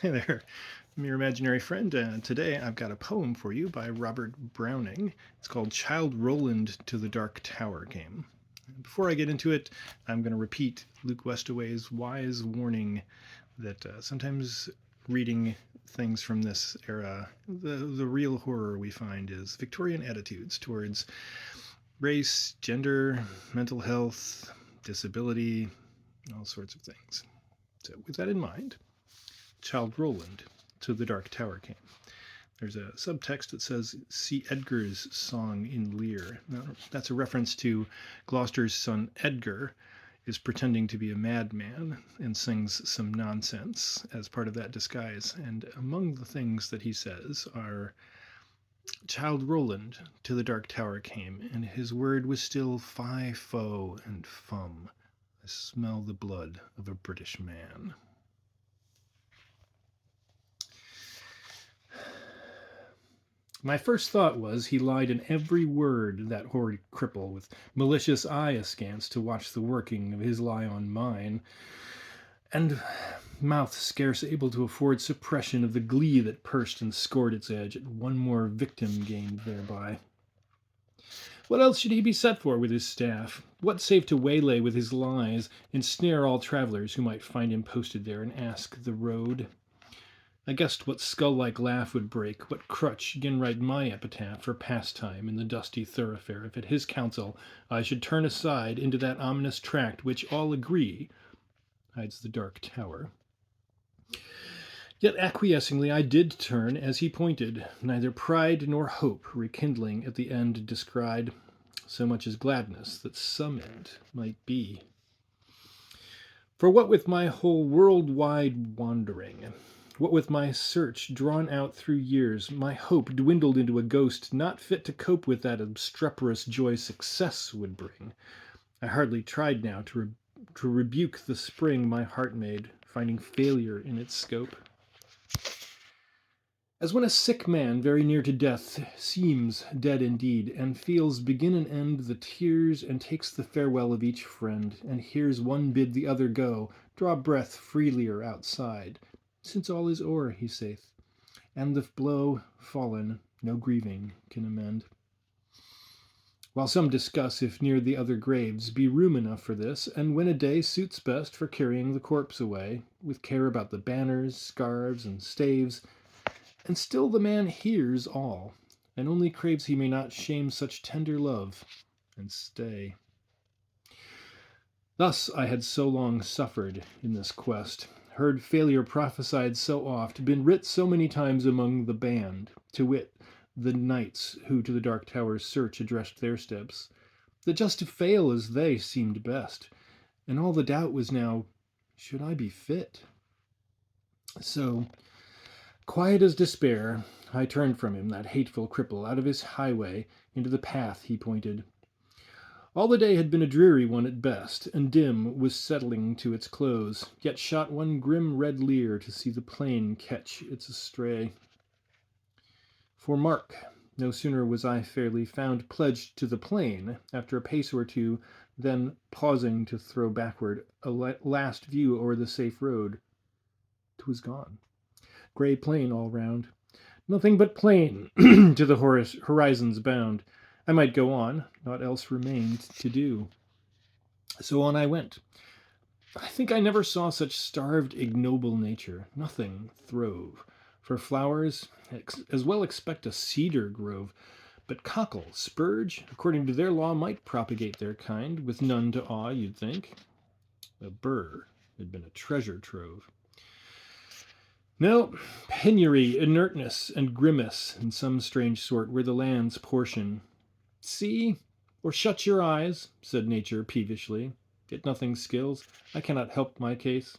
Hey there, I'm your imaginary friend, and today I've got a poem for you by Robert Browning. It's called Childe Roland to the Dark Tower Came. Before I get into it, I'm going to repeat Luke Westaway's wise warning that sometimes reading things from this era, the real horror we find is Victorian attitudes towards race, gender, mental health, disability, all sorts of things. So, with that in mind, Childe Roland to the Dark Tower Came. There's a subtext that says, see Edgar's song in Lear. Now, that's a reference to Gloucester's son Edgar is pretending to be a madman and sings some nonsense as part of that disguise. And among the things that he says are, Childe Roland to the Dark Tower came, and his word was still fie, foe, and fum. I smell the blood of a British man. My first thought was he lied in every word, that horrid cripple, with malicious eye askance to watch the working of his lie on mine, and mouth scarce able to afford suppression of the glee that pursed and scored its edge at one more victim gained thereby. What else should he be set for with his staff? What save to waylay with his lies, and snare all travellers who might find him posted there and ask the road? I guessed what skull-like laugh would break, what crutch 'gin write my epitaph for pastime in the dusty thoroughfare, if at his counsel I should turn aside into that ominous tract which all agree hides the dark tower. Yet acquiescingly I did turn as he pointed, neither pride nor hope rekindling at the end descried, so much as gladness that some end might be. For what with my whole world-wide wandering, what with my search drawn out through years, my hope dwindled into a ghost not fit to cope with that obstreperous joy success would bring. I hardly tried now to rebuke the spring my heart made, finding failure in its scope. As when a sick man very near to death seems dead indeed, and feels begin and end the tears, and takes the farewell of each friend, and hears one bid the other go, draw breath freelier outside, since all is o'er, he saith, and the blow fallen no grieving can amend. While some discuss if near the other graves be room enough for this, and when a day suits best for carrying the corpse away, with care about the banners, scarves, and staves, and still the man hears all, and only craves he may not shame such tender love, and stay. Thus I had so long suffered in this quest, heard failure prophesied so oft, been writ so many times among the band, to wit, the knights who to the dark tower's search addressed their steps, that just to fail as they seemed best, and all the doubt was now, should I be fit? So, quiet as despair, I turned from him, that hateful cripple, out of his highway into the path he pointed. All the day had been a dreary one at best, and dim was settling to its close, yet shot one grim red leer to see the plain catch its estray. For mark, no sooner was I fairly found pledged to the plain, after a pace or two, than pausing to throw backward a last view o'er the safe road, 'twas gone. Grey plain all round, nothing but plain to the horizon's bound. I might go on, naught else remained to do. So on I went. I think I never saw such starved, ignoble nature. Nothing throve. For flowers, as well expect a cedar grove. But cockle, spurge, according to their law, might propagate their kind, with none to awe, you'd think. A burr had been a treasure trove. No, penury, inertness, and grimace, in some strange sort, were the land's portion. See, or shut your eyes, said nature peevishly. It nothing skills. I cannot help my case.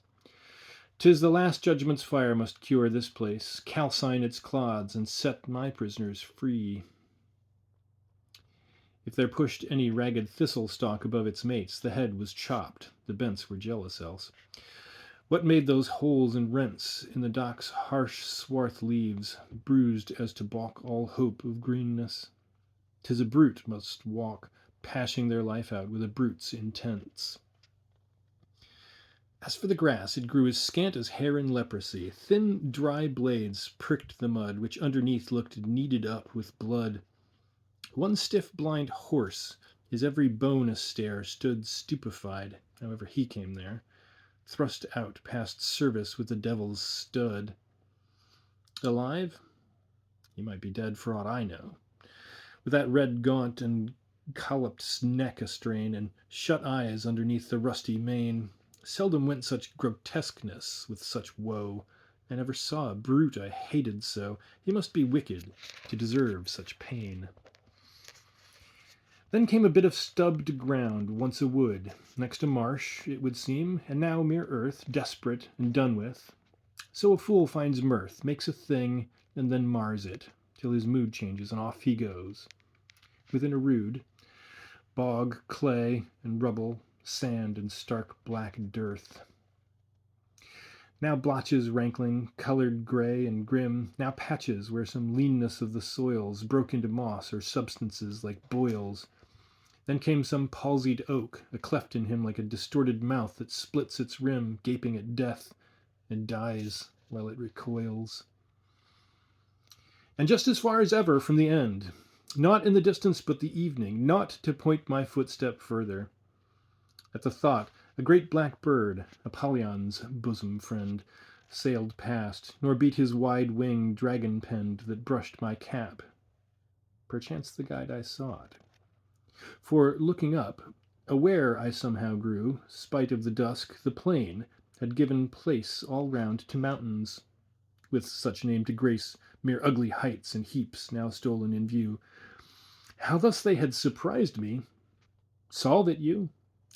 'Tis the last judgment's fire must cure this place, calcine its clods, and set my prisoners free. If there pushed any ragged thistle stalk above its mates, the head was chopped. The bents were jealous else. What made those holes and rents in the dock's harsh swarth leaves, bruised as to balk all hope of greenness? 'Tis a brute must walk, pashing their life out with a brute's intents. As for the grass, it grew as scant as hair in leprosy. Thin, dry blades pricked the mud, which underneath looked kneaded up with blood. One stiff, blind horse, his every bone a stare, stood stupefied, however he came there, thrust out past service with the devil's stud. Alive? He might be dead for aught I know. With that red gaunt and colloped neck astrain, and shut eyes underneath the rusty mane, seldom went such grotesqueness with such woe. I never saw a brute I hated so. He must be wicked to deserve such pain. Then came a bit of stubbed ground, once a wood, next a marsh, it would seem, and now mere earth, desperate and done with. So a fool finds mirth, makes a thing, and then mars it, till his mood changes, and off he goes. Within a rood, bog, clay, and rubble, sand, and stark black dearth. Now blotches rankling, coloured grey and grim, now patches where some leanness of the soils broke into moss or substances like boils. Then came some palsied oak, a cleft in him like a distorted mouth that splits its rim, gaping at death, and dies while it recoils. And just as far as ever from the end, not in the distance but the evening, not to point my footstep further. At the thought, a great black bird, Apollyon's bosom friend, sailed past, nor beat his wide wing dragon-penned that brushed my cap. Perchance the guide I sought. For, looking up, aware I somehow grew, spite of the dusk, the plain had given place all round to mountains, with such name to grace mere ugly heights and heaps now stolen in view. How thus they had surprised me, solve it you?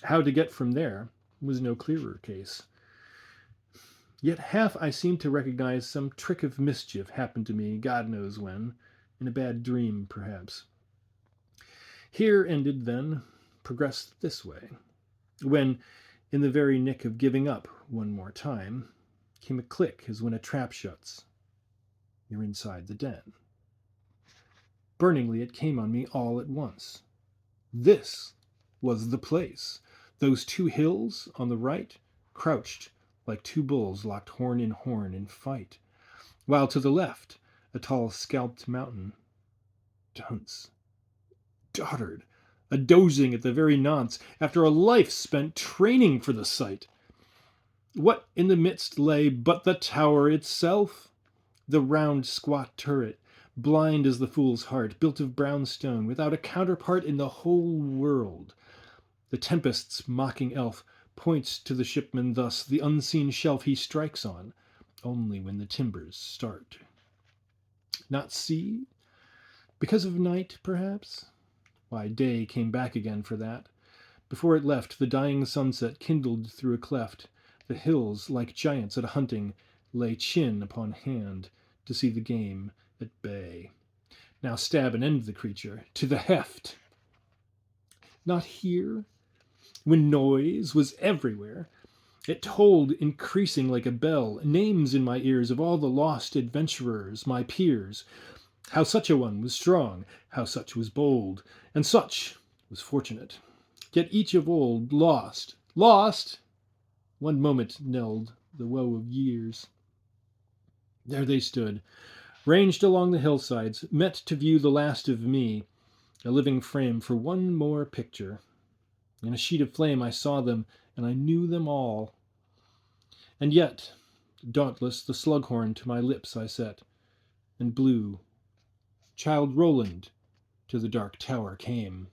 How to get from there was no clearer case. Yet half I seemed to recognize some trick of mischief happened to me, God knows when, in a bad dream, perhaps. Here ended, then, progressed this way, when, in the very nick of giving up one more time, came a click as when a trap shuts. You're inside the den. Burningly it came on me all at once. This was the place. Those two hills on the right crouched like two bulls locked horn in fight, while to the left a tall scalped mountain, dunce, dotard, a dozing at the very nonce, after a life spent training for the sight. What in the midst lay but the tower itself? The round squat turret, blind as the fool's heart, built of brown stone, without a counterpart in the whole world. The tempest's mocking elf points to the shipman thus the unseen shelf he strikes on, only when the timbers start. Not see? Because of night, perhaps? Why, day came back again for that. Before it left, the dying sunset kindled through a cleft. The hills, like giants at hunting, lay chin upon hand to see the game at bay. Now stab and end the creature, to the heft. Not here? When noise was everywhere, it tolled increasing like a bell, names in my ears of all the lost adventurers, my peers, how such a one was strong, how such was bold, and such was fortunate. Yet each of old lost, one moment knelled the woe of years. There they stood, ranged along the hillsides, met to view the last of me, a living frame for one more picture. In a sheet of flame I saw them, and I knew them all. And yet, dauntless, the slughorn to my lips I set, and blew. Childe Roland to the dark tower came.